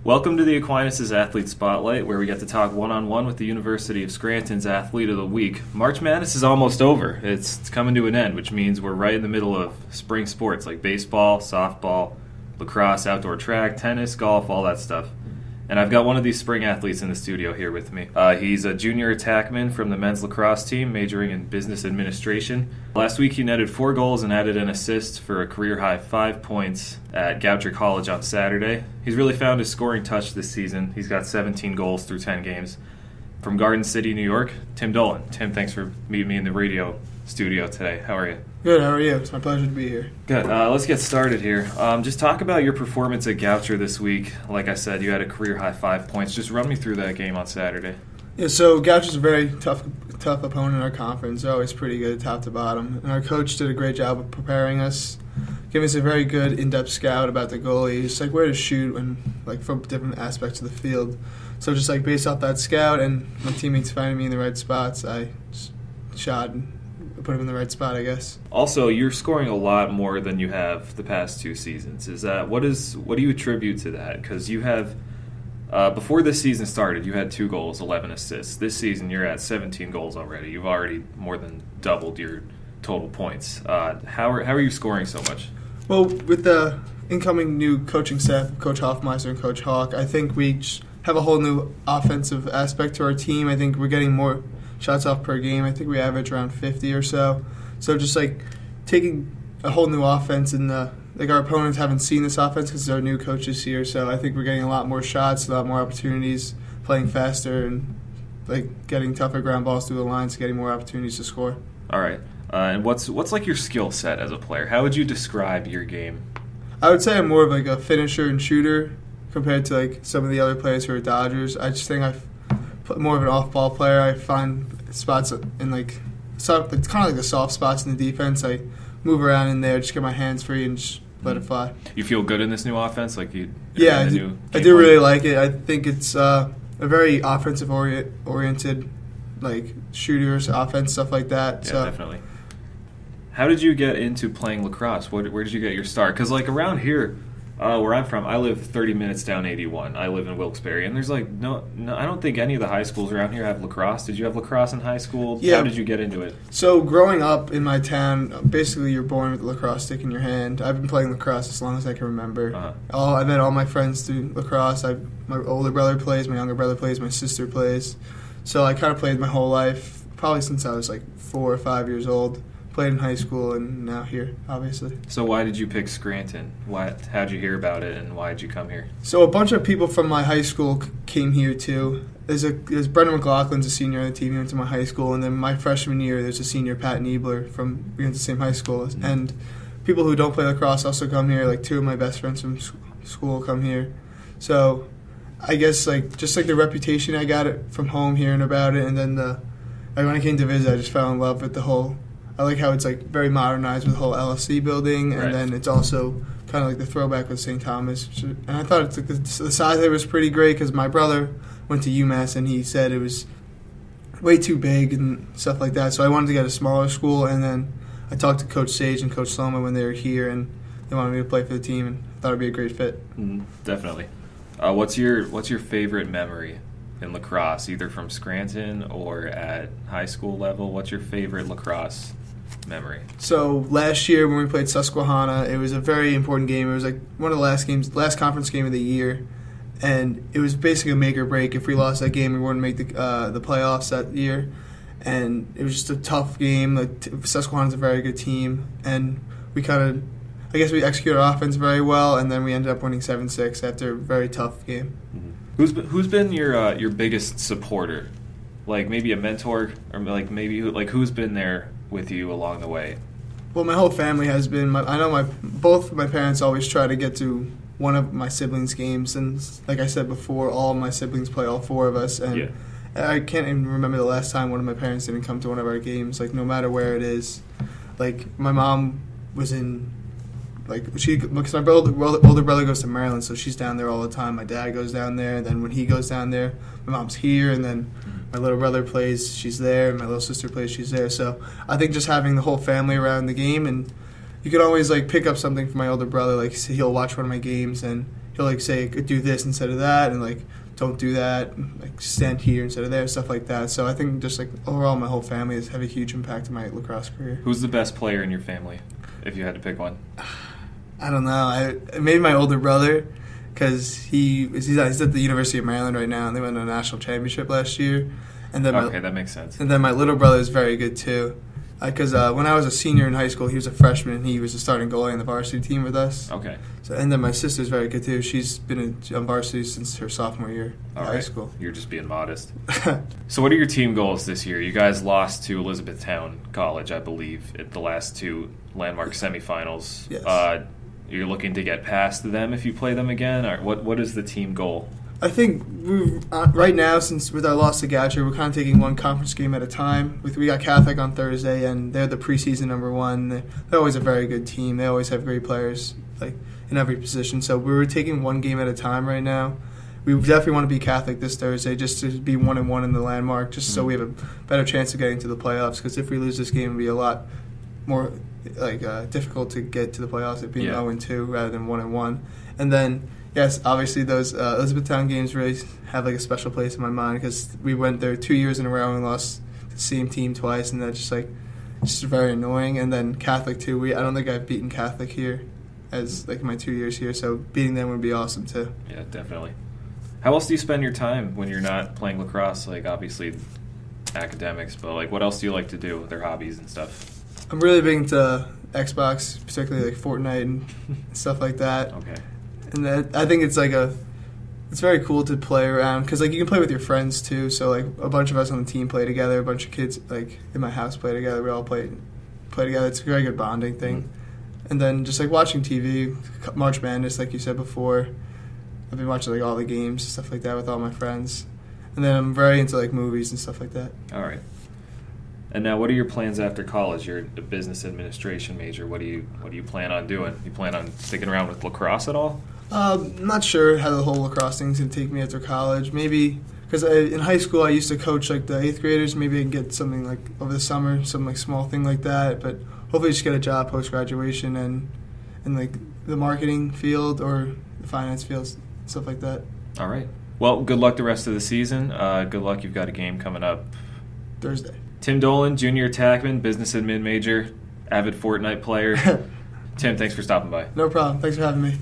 Welcome to the Aquinas' Athlete Spotlight, where we get to talk one-on-one with the University of Scranton's Athlete of the Week. March Madness is almost over. It's coming to an end, which means we're right in the middle of spring sports like baseball, softball, lacrosse, outdoor track, tennis, golf, all that stuff. And I've got one of these spring athletes in the studio here with me. He's a junior attackman from the men's lacrosse team, majoring in business administration. Last week he netted 4 goals and added an assist for a career-high 5 points at Goucher College on Saturday. He's really found his scoring touch this season. He's got 17 goals through 10 games. From Garden City, New York, Tim Dolan. Tim, thanks for meeting me in the radio studio today. How are you? Good, how are you? It's my pleasure to be here. Good. Let's get started here. Just talk about your performance at Goucher this week. Like I said, you had a career-high 5 points. Just run me through that game on Saturday. Yeah, so Goucher's a very tough opponent in our conference. They're always pretty good top to bottom. And our coach did a great job of preparing us, giving us a very good in-depth scout about the goalie, just like where to shoot and like from different aspects of the field. So just like based off that scout and my teammates finding me in the right spots, I just shot and put him in the right spot, I guess. Also, you're scoring a lot more than you have the past 2 seasons. What do you attribute to that? Because you have before this season started, you had 2 goals, 11 assists. This season, you're at 17 goals already. You've already more than doubled your total points. How are you scoring so much? Well, with the incoming new coaching staff, Coach Hoffmeister and Coach Hawk, I think we just have a whole new offensive aspect to our team. I think we're getting more shots off per game. I think we average around 50 or so. So just like taking a whole new offense, and like our opponents haven't seen this offense because our new coaches here. So I think we're getting a lot more shots, a lot more opportunities, playing faster, and like getting tougher ground balls through the lines, getting more opportunities to score. All right. And what's like your skill set as a player? How would you describe your game? I would say I'm more of like a finisher and shooter compared to like some of the other players who are Dodgers. I just think I'm more of an off-ball player. I find spots in like it's kind of like the soft spots in the defense. I move around in there, just get my hands free and just let it fly. You feel good in this new offense? Like yeah, I do really like it. I think it's a very offensive oriented, like shooters, offense, stuff like that. Yeah, so. Definitely. How did you get into playing lacrosse? Where did you get your start? Because like around here, where I'm from, I live 30 minutes down 81. I live in Wilkes-Barre, and there's like no. I don't think any of the high schools around here have lacrosse. Did you have lacrosse in high school? Yeah. How did you get into it? So growing up in my town, basically you're born with a lacrosse stick in your hand. I've been playing lacrosse as long as I can remember. I met all my friends through lacrosse. My older brother plays, my younger brother plays, my sister plays. So I kind of played my whole life, probably since I was like 4 or 5 years old. Played in high school and now here, obviously. So why did you pick Scranton? How'd you hear about it, and why did you come here? So a bunch of people from my high school came here too. There's Brendan McLaughlin's a senior on the team. He went to my high school, and then my freshman year, there's a senior, Pat Niebler, we went to the same high school. Mm-hmm. And people who don't play lacrosse also come here. Like 2 of my best friends from school come here. So I guess like just like the reputation I got it from home, hearing about it, and then when I came to visit, I just fell in love with the whole. I like how it's like very modernized with the whole LSC building, and then it's also kind of like the throwback with St. Thomas. And I thought it's like the size of it was pretty great because my brother went to UMass and he said it was way too big and stuff like that. So I wanted to get a smaller school, and then I talked to Coach Sage and Coach Sloma when they were here, and they wanted me to play for the team, and I thought it'd be a great fit. Definitely. What's your favorite memory in lacrosse, either from Scranton or at high school level? What's your favorite lacrosse memory? So last year when we played Susquehanna, it was a very important game. It was like one of the last conference game of the year, and it was basically a make or break. If we lost that game, we wouldn't make the playoffs that year, and it was just a tough game. Susquehanna's a very good team, and we we executed our offense very well, and then we ended up winning 7-6 after a very tough game. Mm-hmm. Who's been your biggest supporter? Like maybe a mentor, or like maybe who's been there with you along the way? Well, my whole family has been. I know both my parents always try to get to one of my siblings' games, and like I said before, all of my siblings play, all 4 of us, and I can't even remember the last time one of my parents didn't come to one of our games. Like no matter where it is, like my mom was in. Because my older brother goes to Maryland, so she's down there all the time. My dad goes down there, and then when he goes down there, my mom's here, and then my little brother plays, she's there, and my little sister plays, she's there. So I think just having the whole family around the game, and you can always pick up something from my older brother. Like he'll watch one of my games, and he'll like say do this instead of that, and like don't do that, and, like stand here instead of there, stuff like that. So I think just like overall, my whole family has had a huge impact on my lacrosse career. Who's the best player in your family, if you had to pick one? I don't know. Maybe my older brother, because he's at the University of Maryland right now, and they won a national championship last year. And then that makes sense. And then my little brother is very good too, because when I was a senior in high school, he was a freshman, and he was the starting goalie on the varsity team with us. Okay. So, and then my sister's very good too. She's been on varsity since her sophomore year in high school. You're just being modest. So what are your team goals this year? You guys lost to Elizabethtown College, I believe, at the last two landmark semifinals. Yes. You're looking to get past them if you play them again? Or what is the team goal? I think right now, since with our loss to Gatcher, we're kind of taking one conference game at a time. We got Catholic on Thursday, and they're the preseason number one. They're always a very good team. They always have great players like in every position. So we're taking one game at a time right now. We definitely want to be Catholic this Thursday, just to be 1-1 in the landmark, just so we have a better chance of getting to the playoffs. Because if we lose this game, it'll be a lot more difficult to get to the playoffs. It being 0-2 rather than 1-1, and then. Yes, obviously those Elizabethtown games really have like a special place in my mind because we went there 2 years in a row and lost the same team twice, and that's just very annoying. And then Catholic too. I don't think I've beaten Catholic here as like my 2 years here, so beating them would be awesome too. Yeah, definitely. How else do you spend your time when you're not playing lacrosse? Like obviously academics, but like what else do you like to do with their hobbies and stuff? I'm really big into Xbox, particularly like Fortnite and stuff like that. Okay. And I think it's it's very cool to play around because like you can play with your friends too. So like a bunch of us on the team play together. A bunch of kids like in my house play together. We all play together. It's a very good bonding thing. Mm-hmm. And then just like watching TV, March Madness, like you said before. I've been watching like all the games, stuff like that, with all my friends. And then I'm very into like movies and stuff like that. All right. And now, what are your plans after college? You're a business administration major. What do you plan on doing? You plan on sticking around with lacrosse at all? I'm not sure how the whole lacrosse thing's going to take me after college. Maybe, because in high school I used to coach like the 8th graders. Maybe I can get something like over the summer, some like small thing like that. But hopefully just get a job post-graduation and in like the marketing field or the finance field, stuff like that. All right. Well, good luck the rest of the season. Good luck. You've got a game coming up Thursday. Tim Dolan, junior attackman, business admin major, avid Fortnite player. Tim, thanks for stopping by. No problem. Thanks for having me.